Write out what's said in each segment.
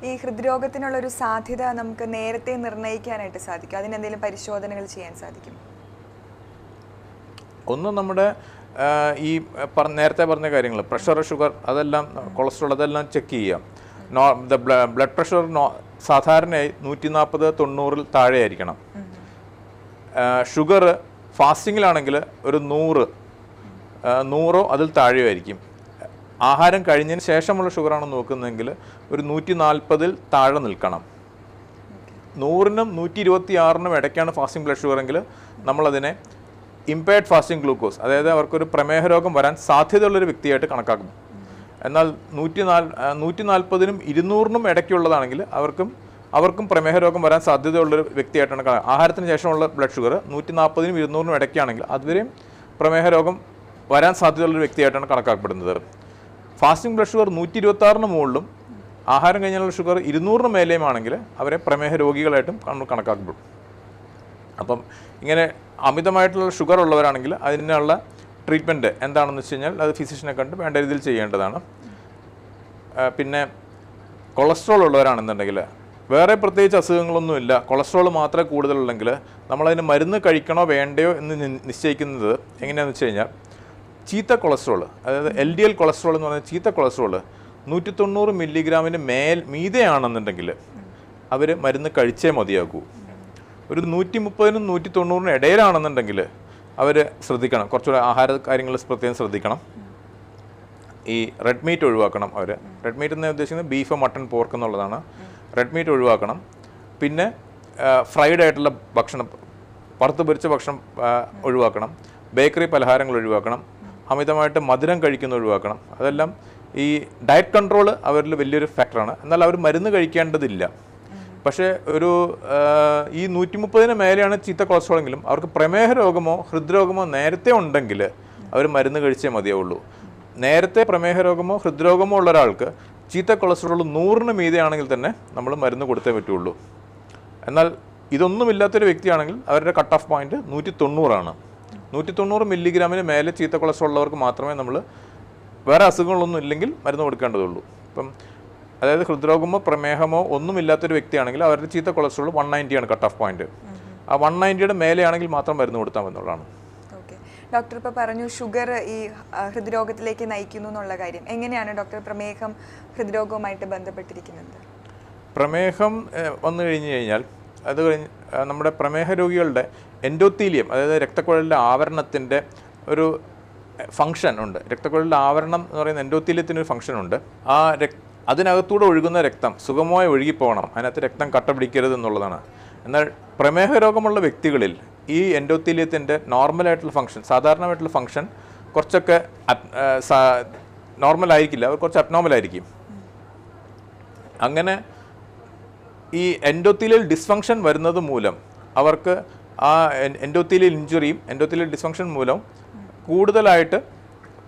ഈ ഹൃദ്രോഗത്തിനുള്ള ഒരു സാധ്യത നമുക്ക് നേരത്തെ നിർണ്ണയിക്കാനായിട്ട് സാധിക്കും? അതിനെന്തെങ്കിലും പരിശോധനകൾ ചെയ്യാൻ സാധിക്കും? ഒന്ന് നമ്മുടെ ഈ നേരത്തെ പറഞ്ഞ കാര്യങ്ങൾ, പ്രഷർ, ഷുഗർ, അതെല്ലാം, കൊളസ്ട്രോൾ, അതെല്ലാം ചെക്ക് ചെയ്യാം. ബ്ലഡ് പ്രഷർ സാധാരണയായി 140-90 താഴെ ആയിരിക്കണം. ഷുഗർ ഫാസ്റ്റിങ്ങിലാണെങ്കിൽ ഒരു 100 അതിൽ താഴെയായിരിക്കും. ആഹാരം കഴിഞ്ഞതിന് ശേഷമുള്ള ഷുഗറാണ് നോക്കുന്നതെങ്കിൽ ഒരു 140 താഴെ നിൽക്കണം. 100-നും 126-നും ഇടയ്ക്കാണ് ഫാസ്റ്റിംഗ് ബ്ലഡ് ഷുഗർ എങ്കിൽ നമ്മളതിനെ ഇമ്പയർഡ് ഫാസ്റ്റിംഗ് ഗ്ലൂക്കോസ്, അതായത് അവർക്കൊരു പ്രമേഹ രോഗം വരാൻ സാധ്യതയുള്ളൊരു വ്യക്തിയായിട്ട് കണക്കാക്കും. എന്നാൽ 140-നും 200-നും ഇടയ്ക്കുള്ളതാണെങ്കിൽ അവർക്കും പ്രമേഹ രോഗം വരാൻ സാധ്യതയുള്ളൊരു വ്യക്തിയായിട്ടാണ് ആഹാരത്തിന് ശേഷമുള്ള ബ്ലഡ് ഷുഗർ 140-നും 200-നും ഇടയ്ക്കാണെങ്കിൽ അതുവരെയും പ്രമേഹ രോഗം വരാൻ സാധ്യതയുള്ളൊരു വ്യക്തിയായിട്ടാണ് കണക്കാക്കപ്പെടുന്നത്. ഫാസ്റ്റിംഗ് ബ്ലഡ് ഷുഗർ 126-ന് മുകളിലും ആഹാരം കഴിഞ്ഞുള്ള ഷുഗർ 200-ന് മേലെയുമാണെങ്കിൽ അവരെ പ്രമേഹ രോഗികളായിട്ടും കണക്കാക്കപ്പെടും. അപ്പം ഇങ്ങനെ അമിതമായിട്ടുള്ള ഷുഗർ ഉള്ളവരാണെങ്കിൽ അതിനുള്ള ട്രീറ്റ്മെൻറ്റ് എന്താണെന്ന് വെച്ച് കഴിഞ്ഞാൽ അത് ഫിസിഷ്യനെ കണ്ട് വേണ്ട രീതിയിൽ ചെയ്യേണ്ടതാണ്. പിന്നെ കൊളസ്ട്രോൾ ഉള്ളവരാണെന്നുണ്ടെങ്കിൽ വേറെ പ്രത്യേകിച്ച് അസുഖങ്ങളൊന്നുമില്ല, കൊളസ്ട്രോൾ മാത്രമേ കൂടുതലുള്ളെങ്കിൽ നമ്മളതിന് മരുന്ന് കഴിക്കണോ വേണ്ടയോ എന്ന് നിശ്ചയിക്കുന്നത് എങ്ങനെയാണെന്ന് വെച്ച് കഴിഞ്ഞാൽ ചീത്ത കൊളസ്ട്രോൾ, അതായത് LDL കൊളസ്ട്രോൾ എന്ന് പറയുന്നത് ചീത്ത കൊളസ്ട്രോൾ 190 മില്ലിഗ്രാമിന് മീതെയാണെന്നുണ്ടെങ്കിൽ അവർ മരുന്ന് കഴിച്ചേ മതിയാകൂ. ഒരു 130-നും 190-നും ഇടയിലാണെന്നുണ്ടെങ്കിൽ അവർ ശ്രദ്ധിക്കണം, കുറച്ചുകൂടെ ആഹാര കാര്യങ്ങൾ പ്രത്യേകം ശ്രദ്ധിക്കണം. ഈ റെഡ് മീറ്റ് ഒഴിവാക്കണം. റെഡ് മീറ്റ് എന്ന് ഉദ്ദേശിക്കുന്നത് ബീഫ്, മട്ടൺ, പോർക്ക് എന്നുള്ളതാണ്. റെഡ് മീറ്റ് ഒഴിവാക്കണം. പിന്നെ ഫ്രൈഡ് ആയിട്ടുള്ള ഭക്ഷണം, വറുത്ത് പൊരിച്ച ഭക്ഷണം ഒഴിവാക്കണം. ബേക്കറി പലഹാരങ്ങൾ ഒഴിവാക്കണം. അമിതമായിട്ട് മധുരം കഴിക്കുന്നത് ഒഴിവാക്കണം. അതെല്ലാം ഈ ഡയറ്റ് കൺട്രോൾ അവരിൽ വലിയൊരു ഫാക്ടറാണ്. എന്നാൽ അവർ മരുന്ന് കഴിക്കേണ്ടതില്ല. പക്ഷേ ഈ 130-ന് മേലെയാണ് ചീത്ത കൊളസ്ട്രോൾ എങ്കിലും അവർക്ക് പ്രമേഹ രോഗമോ ഹൃദ്രോഗമോ നേരത്തെ ഉണ്ടെങ്കിൽ അവർ മരുന്ന് കഴിച്ചേ മതിയാവുള്ളൂ. നേരത്തെ പ്രമേഹ രോഗമോ ഹൃദ്രോഗമോ ഉള്ള ഒരാൾക്ക് ചീത്ത കൊളസ്ട്രോൾ 100-ന് മീതെയാണെങ്കിൽ തന്നെ നമ്മൾ മരുന്ന് കൊടുത്തേ പറ്റുള്ളൂ. എന്നാൽ ഇതൊന്നുമില്ലാത്തൊരു വ്യക്തിയാണെങ്കിൽ അവരുടെ കട്ട് ഓഫ് പോയിന്റ് 190-ആണ്. 190 മില്ലിഗ്രാമിന് മേലെ ചീത്ത കൊളസ്ട്രോൾ ഉള്ളവർക്ക് മാത്രമേ നമ്മൾ വേറെ അസുഖങ്ങളൊന്നും ഇല്ലെങ്കിൽ മരുന്ന് കൊടുക്കേണ്ടതുള്ളൂ. ഇപ്പം അതായത് ഹൃദ്രോഗമോ പ്രമേഹമോ ഒന്നുമില്ലാത്തൊരു വ്യക്തിയാണെങ്കിൽ അവരുടെ ചീത്ത കൊളസ്ട്രോൾ 190-ആണ് കട്ട് ഓഫ് പോയിന്റ്. ആ 190-യുടെ മേലെയാണെങ്കിൽ മാത്രം മരുന്ന് കൊടുത്താൽ എന്നുള്ളതാണ്. ഡോക്ടർ ഇപ്പോൾ പറഞ്ഞു ഷുഗർ ഈ ഹൃദ്രോഗത്തിലേക്ക് നയിക്കുന്നു എന്നുള്ള കാര്യം. എങ്ങനെയാണ് ഡോക്ടർ പ്രമേഹം ഹൃദ്രോഗവുമായിട്ട് ബന്ധപ്പെട്ടിരിക്കുന്നത്? പ്രമേഹം വന്നു കഴിഞ്ഞു കഴിഞ്ഞാൽ അത് കഴിഞ്ഞ് നമ്മുടെ പ്രമേഹ രോഗികളുടെ എൻഡോത്തീലിയം, അതായത് രക്തക്കുഴലിൻ്റെ ആവരണത്തിൻ്റെ ഒരു ഫംഗ്ഷൻ ഉണ്ട്. രക്തക്കുഴലിൻ്റെ ആവരണം എന്ന് പറയുന്ന എൻഡോത്തീലിയത്തിനൊരു ഫംഗ്ഷൻ ഉണ്ട്. അതിനകത്തൂടെ ഒഴുകുന്ന രക്തം സുഗമമായി ഒഴുകിപ്പോകണം, അതിനകത്ത് രക്തം കട്ട പിടിക്കരുത് എന്നുള്ളതാണ്. എന്നാൽ പ്രമേഹ രോഗമുള്ള വ്യക്തികളിൽ ഈ എൻഡോത്തീലിയത്തിൻ്റെ നോർമലായിട്ടുള്ള ഫംഗ്ഷൻ, സാധാരണമായിട്ടുള്ള ഫംഗ്ഷൻ കുറച്ചൊക്കെ നോർമലായിരിക്കില്ല, അവർ കുറച്ച് അബ്നോർമലായിരിക്കും. അങ്ങനെ ഈ എൻഡോത്തീലിയൽ ഡിസ്ഫങ്ഷൻ വരുന്നത് മൂലം അവർക്ക് ആ എൻഡോത്തീലിയൽ ഇഞ്ചുറിയും എൻഡോത്തീലിയൽ ഡിസ്ഫങ്ഷൻ മൂലം കൂടുതലായിട്ട്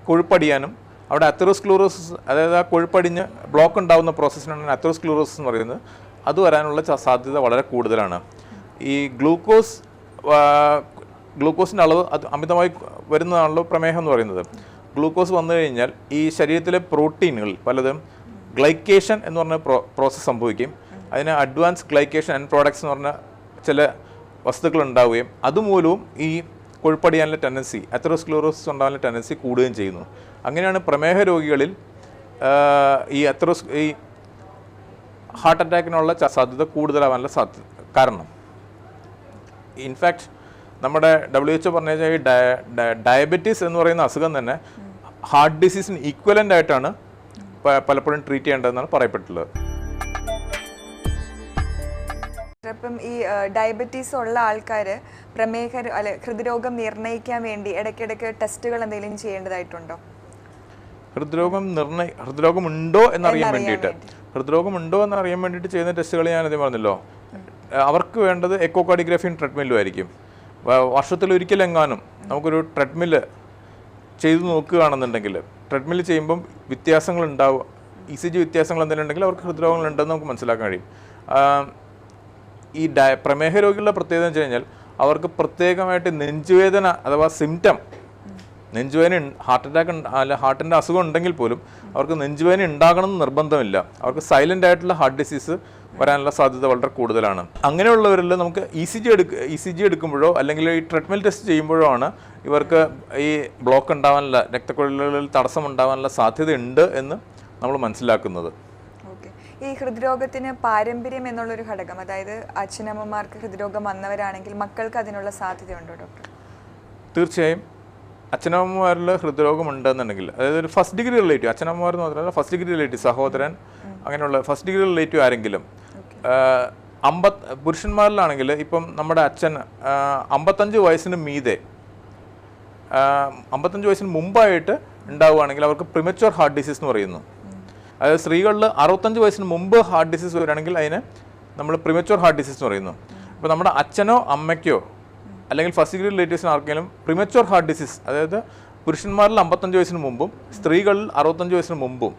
കൊഴുപ്പടിയാനും അവിടെ അതെറോസ്ക്ലീറോസിസ്, അതായത് ആ കൊഴുപ്പടിഞ്ഞ് ബ്ലോക്ക് ഉണ്ടാകുന്ന പ്രോസസ്സിനാണ് അതെറോസ്ക്ലീറോസിസ് എന്ന് പറയുന്നത്. അത് വരാനുള്ള സാധ്യത വളരെ കൂടുതലാണ്. ഈ ഗ്ലൂക്കോസിൻ്റെ അളവ് അത് അമിതമായി വരുന്നതാണല്ലോ പ്രമേഹം എന്ന് പറയുന്നത്. ഗ്ലൂക്കോസ് വന്നു കഴിഞ്ഞാൽ ഈ ശരീരത്തിലെ പ്രോട്ടീനുകൾ പലതും ഗ്ലൈക്കേഷൻ എന്ന് പറഞ്ഞ പ്രോസസ്സ് സംഭവിക്കും. അതിന് അഡ്വാൻസ് ഗ്ലൈക്കേഷൻ ആൻഡ് പ്രോഡക്ട്സ് എന്ന് പറഞ്ഞ ചില വസ്തുക്കൾ ഉണ്ടാവുകയും അതുമൂലവും ഈ കൊഴുപ്പടിയാനുള്ള ടെൻഡൻസി, അതെറോസ്ക്ലീറോസിസ് ഉണ്ടാകാനുള്ള ടെൻഡൻസി കൂടുകയും ചെയ്യുന്നു. അങ്ങനെയാണ് പ്രമേഹ രോഗികളിൽ ഈ ഹാർട്ട് അറ്റാക്കിനുള്ള സാധ്യത കൂടുതലാവാനുള്ള കാരണം. ഇൻഫാക്ട് നമ്മുടെ WHO പറഞ്ഞ ഈ ഡയബറ്റീസ് എന്ന് പറയുന്ന അസുഖം തന്നെ ഹാർട്ട് ഡിസീസിന് ഈക്വലൻ്റ് ആയിട്ടാണ് പലപ്പോഴും ട്രീറ്റ് ചെയ്യേണ്ടതെന്നാണ് പറയപ്പെട്ടുള്ളത്. ഇപ്പം ഈ ഡയബറ്റീസ് ഉള്ള ആൾക്കാർ ഹൃദ്രോഗം നിർണ്ണയിക്കാൻ വേണ്ടി ഇടയ്ക്കിടയ്ക്ക് ടെസ്റ്റുകൾ എന്തെങ്കിലും ചെയ്യേണ്ടതായിട്ടുണ്ടോ? ഹൃദ്രോഗം ഉണ്ടോ എന്നറിയാൻ വേണ്ടിയിട്ട് ചെയ്യുന്ന ടെസ്റ്റുകൾ ഞാൻ ആദ്യം പറഞ്ഞല്ലോ. അവർക്ക് വേണ്ടത് എക്കോകാർഡിയോഗ്രാഫിയും ട്രെഡ്മില്ലും ആയിരിക്കും. വർഷത്തിലൊരിക്കലെങ്ങാനും നമുക്കൊരു ട്രെഡ്മില്ല് ചെയ്തു നോക്കുകയാണെന്നുണ്ടെങ്കിൽ, ട്രെഡ്മില്ല് ചെയ്യുമ്പം വ്യത്യാസങ്ങളുണ്ടാവും, ECG വ്യത്യാസങ്ങൾ എന്തെങ്കിലും ഉണ്ടെങ്കിൽ അവർക്ക് ഹൃദ്രോഗങ്ങളുണ്ടെന്ന് നമുക്ക് മനസ്സിലാക്കാൻ കഴിയും. ഈ പ്രമേഹ രോഗികളുടെ പ്രത്യേകത എന്ന് വെച്ച് കഴിഞ്ഞാൽ അവർക്ക് പ്രത്യേകമായിട്ട് നെഞ്ചുവേദന അഥവാ സിംറ്റം നെഞ്ചുവേദന ഹാർട്ട് അറ്റാക്ക് അല്ല ഹാർട്ടിൻ്റെ അസുഖം ഉണ്ടെങ്കിൽ പോലും അവർക്ക് നെഞ്ചുവേദന ഉണ്ടാകണം എന്ന് നിർബന്ധമില്ല. അവർക്ക് സൈലൻ്റ് ആയിട്ടുള്ള ഹാർട്ട് ഡിസീസ് വരാനുള്ള സാധ്യത വളരെ കൂടുതലാണ്. അങ്ങനെയുള്ളവരിൽ നമുക്ക് ഇ സി ജി എടുക്കുമ്പോഴോ അല്ലെങ്കിൽ ഈ ട്രീറ്റ്മെൻറ്റ് ടെസ്റ്റ് ചെയ്യുമ്പോഴോ ആണ് ഇവർക്ക് ഈ ബ്ലോക്ക് ഉണ്ടാവാനുള്ള രക്തക്കുഴലുകളിൽ തടസ്സം ഉണ്ടാവാനുള്ള സാധ്യതയുണ്ട് എന്ന് നമ്മൾ മനസ്സിലാക്കുന്നത്. ഓക്കെ, ഈ ഹൃദ്രോഗത്തിന് പാരമ്പര്യം എന്നുള്ളൊരു ഘടകം, അതായത് അച്ഛനമ്മമാർക്ക് ഹൃദ്രോഗം വന്നവരാണെങ്കിൽ മക്കൾക്ക് അതിനുള്ള സാധ്യതയുണ്ടോ ഡോക്ടർ? തീർച്ചയായും അച്ഛനമ്മമാരിൽ ഹൃദ്രോഗം ഉണ്ടെന്നുണ്ടെങ്കിൽ, അതായത് ഒരു ഫസ്റ്റ് ഡിഗ്രി റിലേറ്റീവ്, അച്ഛനമ്മമാർ എന്ന് മാത്രമല്ല ഫസ്റ്റ് ഡിഗ്രി റിലേറ്റീവ്, സഹോദരൻ അങ്ങനെയുള്ള ഫസ്റ്റ് ഡിഗ്രി റിലേറ്റീവ് ആരെങ്കിലും പുരുഷന്മാരിലാണെങ്കിൽ ഇപ്പം നമ്മുടെ അച്ഛൻ 55 വയസ്സിന് മീതെ 55 വയസ്സിന് മുമ്പായിട്ട് ഉണ്ടാവുകയാണെങ്കിൽ അവർക്ക് പ്രിമച്വർ ഹാർട്ട് ഡിസീസ് എന്ന് പറയുന്നു. അതായത് സ്ത്രീകളിൽ 65 വയസ്സിന് മുമ്പ് ഹാർട്ട് ഡിസീസ് വരികയാണെങ്കിൽ അതിന് നമ്മൾ പ്രിമച്വർ ഹാർട്ട് ഡിസീസ് എന്ന് പറയുന്നു. ഇപ്പോൾ നമ്മുടെ അച്ഛനോ അമ്മയ്ക്കോ അല്ലെങ്കിൽ ഫസ്റ്റ് ഡിഗ്രി റിലേറ്റീവ്സിന് ആർക്കെങ്കിലും പ്രിമച്വർ ഹാർട്ട് ഡിസീസ്, അതായത് പുരുഷന്മാരിൽ 55 വയസ്സിന് മുമ്പും സ്ത്രീകളിൽ 65 വയസ്സിന് മുമ്പും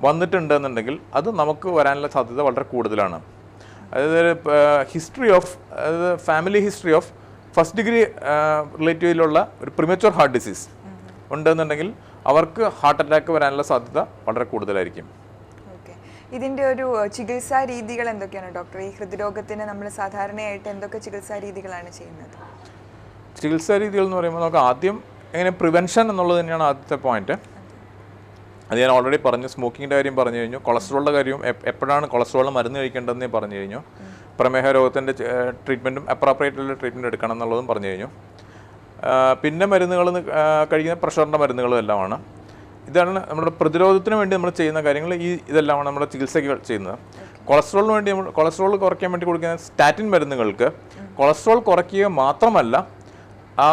വന്നിട്ടുണ്ടെന്നുണ്ടെങ്കിൽ അത് നമുക്ക് വരാനുള്ള സാധ്യത വളരെ കൂടുതലാണ്. അതായത് family history of first degree റിലേറ്റീവിലുള്ള ഒരു പ്രിമച്വർ ഹാർട്ട് ഡിസീസ് ഉണ്ടെന്നുണ്ടെങ്കിൽ അവർക്ക് ഹാർട്ട് അറ്റാക്ക് വരാനുള്ള സാധ്യത വളരെ കൂടുതലായിരിക്കും. ഓക്കെ, ഇതിൻ്റെ ഒരു ചികിത്സാ രീതികൾ എന്തൊക്കെയാണ് ഡോക്ടർ? ഈ ഹൃദ്രോഗത്തിന് നമ്മൾ സാധാരണയായിട്ട് എന്തൊക്കെ ചികിത്സാ രീതികളാണ് ചെയ്യുന്നത്? ചികിത്സാ രീതികൾ എന്ന് പറയുമ്പോൾ നമുക്ക് ആദ്യം എങ്ങനെ പ്രിവെൻഷൻ എന്നുള്ളത് തന്നെയാണ് ആദ്യത്തെ പോയിന്റ്. അത് ഞാൻ ഓൾറെഡി പറഞ്ഞു. സ്മോക്കിങ്ങിൻ്റെ കാര്യം പറഞ്ഞു കഴിഞ്ഞു. കൊളസ്ട്രോളിൻ്റെ കാര്യവും എപ്പോഴാണ് കൊളസ്ട്രോളിന് മരുന്ന് കഴിക്കേണ്ടതെന്ന് പറഞ്ഞു കഴിഞ്ഞു. പ്രമേഹ രോഗത്തിൻ്റെ ട്രീറ്റ്മെൻറ്റും അപ്രോപ്രിയേറ്റുള്ള ട്രീറ്റ്മെൻറ്റ് എടുക്കണം എന്നുള്ളതും പറഞ്ഞു കഴിഞ്ഞു. പിന്നെ മരുന്നുകൾ കഴിക്കുന്ന പ്രഷറിൻ്റെ മരുന്നുകളും എല്ലാമാണ്. ഇതാണ് നമ്മുടെ പ്രതിരോധത്തിന് വേണ്ടി നമ്മൾ ചെയ്യുന്ന കാര്യങ്ങൾ. ഇതെല്ലാമാണ് നമ്മുടെ ചികിത്സകൾ ചെയ്യുന്നത്. കൊളസ്ട്രോളിന് വേണ്ടി കൊളസ്ട്രോൾ കുറയ്ക്കാൻ വേണ്ടി കൊടുക്കുന്ന സ്റ്റാറ്റിൻ മരുന്നുകൾക്ക് കൊളസ്ട്രോൾ കുറയ്ക്കുക മാത്രമല്ല, ആ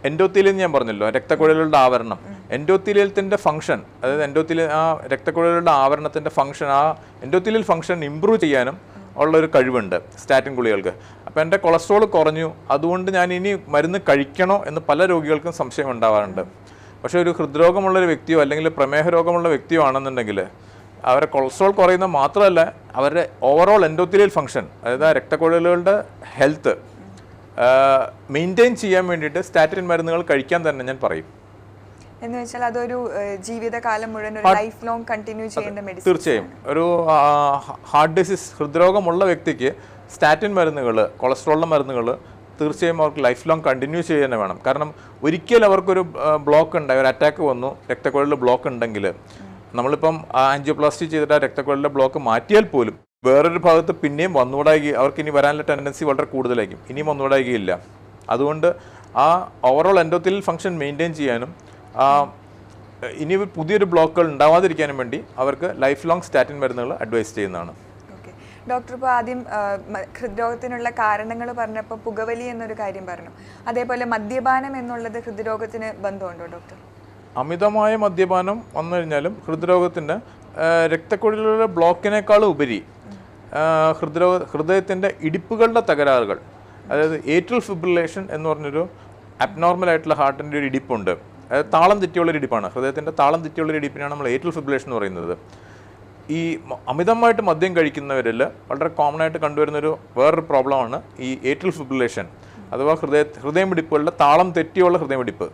എൻഡോത്തീലിയം ഞാൻ പറഞ്ഞല്ലോ, രക്തക്കുഴലുകളുടെ ആവരണം, എൻഡോത്തീലിയത്തിൻ്റെ ഫംഗ്ഷൻ, അതായത് ആ രക്തക്കുഴലുകളുടെ ആവരണത്തിൻ്റെ ഫംഗ്ഷൻ, ആ എൻഡോത്തീലിയൽ ഫംഗ്ഷൻ ഇമ്പ്രൂവ് ചെയ്യാനും ഉള്ളൊരു കഴിവുണ്ട് സ്റ്റാറ്റിൻ ഗുളികൾക്ക്. അപ്പോൾ എൻ്റെ കൊളസ്ട്രോൾ കുറഞ്ഞു, അതുകൊണ്ട് ഞാൻ ഇനി മരുന്ന് കഴിക്കണോ എന്ന് പല രോഗികൾക്കും സംശയം ഉണ്ടാവാറുണ്ട്. പക്ഷേ ഒരു ഹൃദ്രോഗമുള്ളൊരു വ്യക്തിയോ അല്ലെങ്കിൽ പ്രമേഹ രോഗമുള്ള വ്യക്തിയോ ആണെന്നുണ്ടെങ്കിൽ അവരെ കൊളസ്ട്രോൾ കുറയുന്ന മാത്രമല്ല, അവരുടെ ഓവറോൾ എൻഡോത്തീലിയൽ ഫംഗ്ഷൻ, അതായത് ആ രക്തക്കുഴലുകളുടെ ഹെൽത്ത് മെയിൻറ്റെയിൻ ചെയ്യാൻ വേണ്ടിയിട്ട് സ്റ്റാറ്റിൻ മരുന്നുകൾ കഴിക്കാൻ തന്നെ ഞാൻ പറയും. എന്ന് വെച്ചാൽ അതൊരു ജീവിതകാലം മുഴുവൻ ഒരു ലൈഫ് ലോങ് കണ്ടിന്യൂ ചെയ്യേണ്ട മെഡിസിൻ. തീർച്ചയായും ഒരു ഹാർട്ട് ഡിസീസ് ഹൃദ്രോഗമുള്ള വ്യക്തിക്ക് സ്റ്റാറ്റിൻ മരുന്നുകൾ, കൊളസ്ട്രോളിൻ്റെ മരുന്നുകൾ തീർച്ചയായും അവർക്ക് ലൈഫ് ലോങ് കണ്ടിന്യൂ ചെയ്യാൻ തന്നെ വേണം. കാരണം ഒരിക്കൽ അവർക്കൊരു ബ്ലോക്ക് ഉണ്ടായി, ഒരു അറ്റാക്ക് വന്നു, രക്തക്കുഴലിൽ ബ്ലോക്ക് ഉണ്ടെങ്കിൽ നമ്മളിപ്പം ആൻജിയോപ്ലാസ്റ്റി ചെയ്തിട്ട് ആ രക്തക്കുഴലിലെ ബ്ലോക്ക് മാറ്റിയാൽ പോലും വേറൊരു ഭാഗത്ത് പിന്നെയും വന്നുകൂടായി, അവർക്ക് ഇനി വരാനുള്ള ടെൻഡൻസി വളരെ കൂടുതലായിരിക്കും, ഇനിയും വന്നുകൂടായികയില്ല. അതുകൊണ്ട് ആ ഓവറോൾ എൻഡോത്തീലിയൽ ഫംഗ്ഷൻ മെയിൻറ്റെയിൻ ചെയ്യാനും ഇനി പുതിയൊരു ബ്ലോക്കുകൾ ഉണ്ടാവാതിരിക്കാനും വേണ്ടി അവർക്ക് ലൈഫ് ലോങ് സ്റ്റാറ്റിൻ മരുന്നുകൾ അഡ്വൈസ് ചെയ്യുന്നതാണ്. ഓക്കെ ഡോക്ടർ, ഇപ്പോൾ ആദ്യം ഹൃദ്രോഗത്തിനുള്ള കാരണങ്ങൾ പറഞ്ഞപ്പോൾ പുകവലി എന്നൊരു കാര്യം പറഞ്ഞു. അതേപോലെ മദ്യപാനം എന്നുള്ളത് ഹൃദ്രോഗത്തിന് ബന്ധമുണ്ടോ ഡോക്ടർ? അമിതമായ മദ്യപാനം വന്നു കഴിഞ്ഞാലും ഹൃദ്രോഗത്തിൻ്റെ രക്തക്കുഴലുകളുടെ ബ്ലോക്കിനേക്കാൾ ഉപരി ഹൃദയത്തിൻ്റെ ഇടിപ്പുകളുടെ തകരാറുകൾ, അതായത് ഏട്രിയൽ ഫിബ്രിലേഷൻ എന്ന് പറഞ്ഞൊരു അബ്നോർമൽ ആയിട്ടുള്ള ഹാർട്ടിൻ്റെ ഒരു ഇടിപ്പുണ്ട്. അതായത് താളം തെറ്റിയുള്ളൊരു ഇടിപ്പാണ്, ഹൃദയത്തിൻ്റെ താളം തെറ്റിയുള്ളൊരു ഇടിപ്പിനാണ് നമ്മൾ ഏട്രിയൽ ഫിബ്രിലേഷൻ എന്ന് പറയുന്നത്. ഈ അമിതമായിട്ട് മദ്യം കഴിക്കുന്നവരിൽ വളരെ കോമൺ ആയിട്ട് കണ്ടുവരുന്നൊരു വേറൊരു പ്രോബ്ലമാണ് ഈ ഏട്രിയൽ ഫിബ്രിലേഷൻ, അഥവാ ഹൃദയമിടിപ്പുകളുടെ താളം തെറ്റിയുള്ള ഹൃദയമിടിപ്പ്.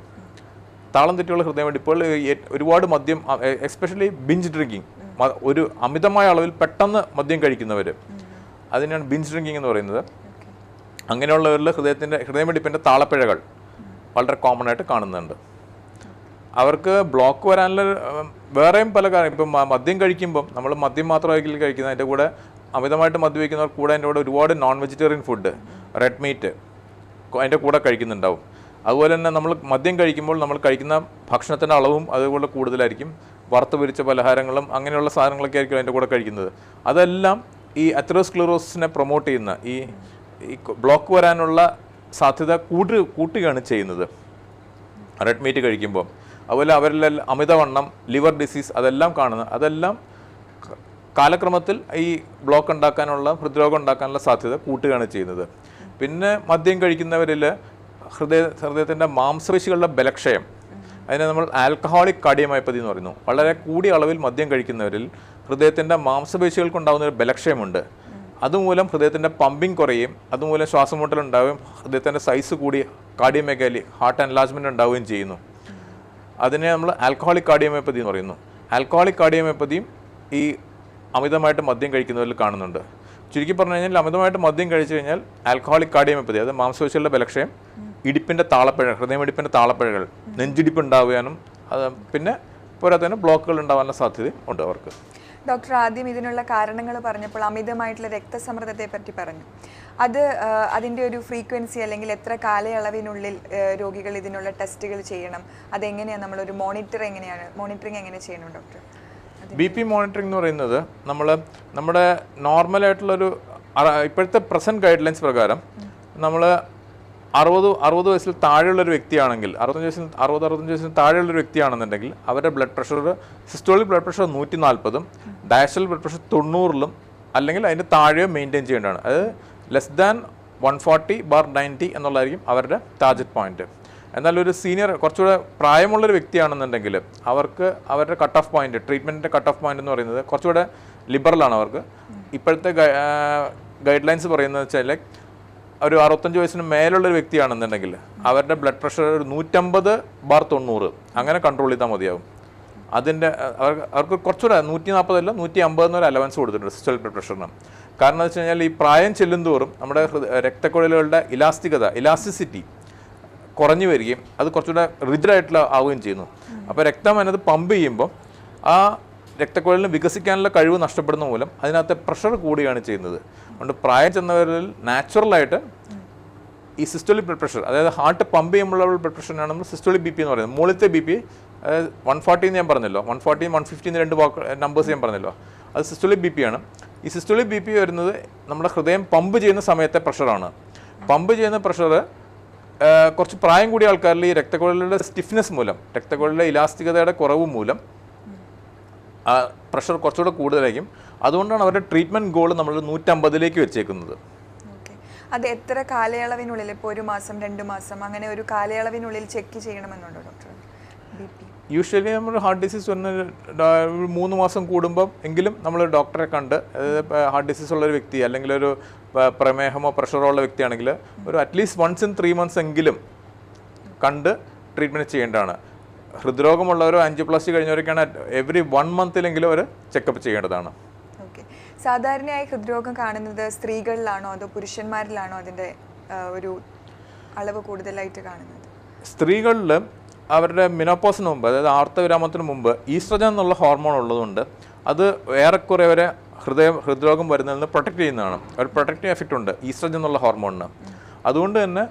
താളം തെറ്റിയുള്ള ഹൃദയമിടിപ്പുകൾ ഒരുപാട് മദ്യം, എസ്പെഷ്യലി ബിഞ്ച് ഡ്രിങ്കിങ്, ഒരു അമിതമായ അളവിൽ പെട്ടെന്ന് മദ്യം കഴിക്കുന്നവർ, അതിനാണ് ബിഞ്ച് ഡ്രിങ്കിങ് എന്ന് പറയുന്നത്. അങ്ങനെയുള്ളവരിൽ ഹൃദയമിടിപ്പിൻ്റെ താളപ്പിഴകൾ വളരെ കോമൺ ആയിട്ട് കാണുന്നുണ്ട്. അവർക്ക് ബ്ലോക്ക് വരാനുള്ള വേറെയും പല കാര്യം, ഇപ്പം മദ്യം കഴിക്കുമ്പം നമ്മൾ മദ്യം മാത്രമായിരിക്കും കഴിക്കുന്നത്, അതിൻ്റെ കൂടെ അമിതമായിട്ട് മദ്യപിക്കുന്നവർ കൂടെ അതിൻ്റെ കൂടെ ഒരുപാട് non vegetarian food, red meat അതിൻ്റെ കൂടെ കഴിക്കുന്നുണ്ടാവും. അതുപോലെ തന്നെ നമ്മൾ മദ്യം കഴിക്കുമ്പോൾ നമ്മൾ കഴിക്കുന്ന ഭക്ഷണത്തിൻ്റെ അളവും അതുപോലെ കൂടുതലായിരിക്കും. വറുത്ത് പൊരിച്ച പലഹാരങ്ങളും അങ്ങനെയുള്ള സാധനങ്ങളൊക്കെ ആയിരിക്കും അതിൻ്റെ കൂടെ കഴിക്കുന്നത്. അതെല്ലാം ഈ അതെറോസ്ക്ലെറോസിസിനെ പ്രൊമോട്ട് ചെയ്യുന്ന ഈ ബ്ലോക്ക് വരാനുള്ള സാധ്യത കൂട്ടുകയാണ് ചെയ്യുന്നത് റെഡ് മീറ്റ് കഴിക്കുമ്പോൾ. അതുപോലെ അവരിലെല്ലാം അമിതവണ്ണം, ലിവർ ഡിസീസ് അതെല്ലാം കാണുന്നത്, അതെല്ലാം കാലക്രമത്തിൽ ഈ ബ്ലോക്ക് ഉണ്ടാക്കാനുള്ള, ഹൃദ്രോഗം ഉണ്ടാക്കാനുള്ള സാധ്യത കൂട്ടുകയാണ് ചെയ്യുന്നത്. പിന്നെ മദ്യം കഴിക്കുന്നവരിൽ ഹൃദയത്തിൻ്റെ മാംസപേശികളുടെ ബലക്ഷയം, അതിനെ നമ്മൾ ആൽക്കഹോളിക് കാർഡിയോമയോപ്പതി എന്ന് പറയുന്നു. വളരെ കൂടിയ അളവിൽ മദ്യം കഴിക്കുന്നവരിൽ ഹൃദയത്തിൻ്റെ മാംസപേശികൾക്കുണ്ടാകുന്ന ഒരു ബലക്ഷയമുണ്ട്. അതുമൂലം ഹൃദയത്തിൻ്റെ പമ്പിങ് കുറയും, അതുമൂലം ശ്വാസമുട്ടലുണ്ടാവുകയും ഹൃദയത്തിൻ്റെ സൈസ് കൂടി കാർഡിയോമെഗാലി, ഹാർട്ട് എൻലാർജ്മെൻറ്റ് ഉണ്ടാവുകയും ചെയ്യുന്നു. അതിനെ നമ്മൾ ആൽക്കഹോളിക് കാർഡിയോമയോപ്പതി എന്ന് പറയുന്നു. ആൽക്കഹോളിക് കാർഡിയോമയോപ്പതിയും ഈ അമിതമായിട്ട് മദ്യം കഴിക്കുന്നവരിൽ കാണുന്നുണ്ട്. ചുരുക്കി പറഞ്ഞു കഴിഞ്ഞാൽ അമിതമായിട്ട് മദ്യം കഴിച്ചു കഴിഞ്ഞാൽ ആൽക്കഹോളിക് കാർഡിയോമയോപ്പതി, അതായത് മാംസപേശികളുടെ ബലക്ഷയം, ഇടിപ്പിൻ്റെ താളപ്പിഴ, ഹൃദയമിടിപ്പിൻ്റെ താളപ്പിഴകൾ, നെഞ്ചിടിപ്പ് ഉണ്ടാവാനും പിന്നെ പോരാത്തതിന് ബ്ലോക്കുകൾ ഉണ്ടാവാനുള്ള സാധ്യത ഉണ്ട് അവർക്ക്. ഡോക്ടർ ആദ്യം ഇതിനുള്ള കാരണങ്ങൾ പറഞ്ഞപ്പോൾ അമിതമായിട്ടുള്ള രക്തസമ്മർദ്ദത്തെ പറ്റി പറഞ്ഞു. അതിൻ്റെ ഒരു ഫ്രീക്വൻസി അല്ലെങ്കിൽ എത്ര കാലയളവിനുള്ളിൽ രോഗികൾ ഇതിനുള്ള ടെസ്റ്റുകൾ ചെയ്യണം, അതെങ്ങനെയാണ് നമ്മളൊരു മോണിറ്ററിങ് എങ്ങനെ ചെയ്യണം ഡോക്ടർ? ബി പി മോണിറ്ററിംഗ് എന്ന് പറയുന്നത് നമ്മുടെ നോർമലായിട്ടുള്ളൊരു ഇപ്പോഴത്തെ പ്രസൻറ്റ് ഗൈഡ് ലൈൻസ് പ്രകാരം നമ്മൾ 60 വയസ്സിൽ താഴെയുള്ളൊരു വ്യക്തിയാണെങ്കിൽ, 65 വയസ്സിന് താഴെയുള്ളൊരു വ്യക്തിയാണെന്നുണ്ടെങ്കിൽ അവരുടെ blood pressure, systolic blood pressure 140 diastolic blood pressure 90 അല്ലെങ്കിൽ അതിൻ്റെ താഴെയോ മെയിൻറ്റെയിൻ ചെയ്യേണ്ടതാണ്. അതായത് ലെസ് ദാൻ 140/90 എന്നുള്ളതായിരിക്കും അവരുടെ ടാർജറ്റ് പോയിന്റ്. എന്നാൽ ഒരു സീനിയർ, കുറച്ചുകൂടെ പ്രായമുള്ളൊരു വ്യക്തിയാണെന്നുണ്ടെങ്കിൽ അവർക്ക് അവരുടെ കട്ട് ഓഫ് പോയിന്റ്, ട്രീറ്റ്മെൻറ്റിൻ്റെ കട്ട് ഓഫ് പോയിന്റ് എന്ന് പറയുന്നത് കുറച്ചുകൂടെ ലിബറലാണ് അവർക്ക്. ഇപ്പോഴത്തെ ഗൈഡ് ലൈൻസ് പറയുന്നത് വെച്ചാൽ ഒരു 65 വയസ്സിന് മേലുള്ളൊരു വ്യക്തിയാണെന്നുണ്ടെങ്കിൽ അവരുടെ ബ്ലഡ് പ്രഷർ ഒരു 150/90 അങ്ങനെ കൺട്രോൾ ചെയ്താൽ മതിയാവും. അതിൻ്റെ അവർക്ക് കുറച്ചുകൂടെ 140 അല്ല 150 എന്നൊരു അലവൻസ് കൊടുത്തിട്ടുണ്ട് സിസ്റ്റോളിക് ബ്ലഡ് പ്രഷറിന്. കാരണം എന്ന് വെച്ച് കഴിഞ്ഞാൽ ഈ പ്രായം ചെല്ലുന്തോറും നമ്മുടെ രക്തക്കുഴലുകളുടെ ഇലാസ്റ്റിസിറ്റി കുറഞ്ഞു വരികയും അത് കുറച്ചുകൂടെ റിജിഡായിട്ടുള്ള ആവുകയും ചെയ്യുന്നു. അപ്പോൾ രക്തം അതിനകത്ത് പമ്പ് ചെയ്യുമ്പോൾ ആ രക്തക്കുഴലിന് വികസിക്കാനുള്ള കഴിവ് നഷ്ടപ്പെടുന്ന മൂലം അതിനകത്ത് പ്രഷർ കൂടുകയാണ് ചെയ്യുന്നത്. അതുകൊണ്ട് പ്രായം ചെന്നവരിൽ നാച്ചുറലായിട്ട് ഈ സിസ്റ്റോളിക് ബ്ലഡ് പ്രഷർ, അതായത് ഹാർട്ട് പമ്പ് ചെയ്യുമ്പോഴുള്ള ബ്ലഡ് പ്രഷറിനാണ് നമ്മൾ സിസ്റ്റോളിക് ബി പി എന്ന് പറയുന്നത്. മുകളിലത്തെ ബി പി 140 എന്ന് ഞാൻ പറഞ്ഞല്ലോ, 140 150 എന്ന് 2 നമ്പേഴ്സ് ഞാൻ പറഞ്ഞല്ലോ, അത് സിസ്റ്റോളിക് ബി പി ആണ്. ഈ സിസ്റ്റോളിക് ബി പി വരുന്നത് നമ്മുടെ ഹൃദയം പമ്പ് ചെയ്യുന്ന സമയത്തെ പ്രഷറാണ്. പമ്പ് ചെയ്യുന്ന പ്രഷർ കുറച്ച് പ്രായം കൂടിയ ആൾക്കാരിൽ ഈ രക്തക്കുഴലുകളുടെ സ്റ്റിഫ്നെസ് മൂലം, രക്തക്കുഴലിലെ ഇലാസ്തികതയുടെ കുറവ് മൂലം പ്രഷർ കുറച്ചുകൂടെ കൂടുതലായിരിക്കും. അതുകൊണ്ടാണ് അവരുടെ ട്രീറ്റ്മെൻറ്റ് ഗോൾ നമ്മൾ 150 വെച്ചേക്കുന്നത്. അത് എത്ര കാലയളവിനുള്ളിൽ, ഇപ്പോൾ 1 മാസം 2 മാസം അങ്ങനെ ഒരു കാലയളവിനുള്ളിൽ ചെക്ക് ചെയ്യണമെന്നുണ്ടോ ഡോക്ടർ ബി പി? യൂഷ്വലി നമ്മൾ ഹാർട്ട് ഡിസീസ് വന്ന് 3 മാസം കൂടുമ്പം എങ്കിലും നമ്മൾ ഡോക്ടറെ കണ്ട്, ഹാർട്ട് ഡിസീസ് ഉള്ളൊരു വ്യക്തി അല്ലെങ്കിൽ ഒരു പ്രമേഹമോ പ്രഷറോ ഉള്ള വ്യക്തിയാണെങ്കിൽ ഒരു അറ്റ്ലീസ്റ്റ് 1 in 3 months എങ്കിലും കണ്ട് ട്രീറ്റ്മെൻറ്റ് ചെയ്യേണ്ടതാണ്. ഹൃദ്രോഗമുള്ളവരോ ആൻജിയോപ്ലാസ്റ്റി കഴിഞ്ഞവരൊക്കെയാണ് എവറി 1 monthലെങ്കിലും അവർ ചെക്കപ്പ് ചെയ്യേണ്ടതാണ്. ഓക്കെ. സാധാരണയായി ഹൃദ്രോഗം കാണുന്നത് സ്ത്രീകളിലാണോ അതോ പുരുഷന്മാരിലാണോ അതിൻ്റെ ഒരു അളവ് കൂടുതലായിട്ട് കാണുന്നത്? സ്ത്രീകളിൽ അവരുടെ മിനോപോസിന് മുമ്പ്, അതായത് ആർത്തവിരാമത്തിന് മുമ്പ് ഈസ്ട്രജൻ എന്നുള്ള ഹോർമോൺ ഉള്ളതുകൊണ്ട് അത് ഏറെക്കുറെ വരെ ഹൃദ്രോഗം വരുന്നതിൽ നിന്ന് പ്രൊട്ടക്റ്റ് ചെയ്യുന്നതാണ്. ഒരു പ്രൊട്ടക്റ്റീവ് എഫക്റ്റ് ഉണ്ട് ഈസ്ട്രജൻ എന്നുള്ള ഹോർമോണിന്. അതുകൊണ്ട് തന്നെ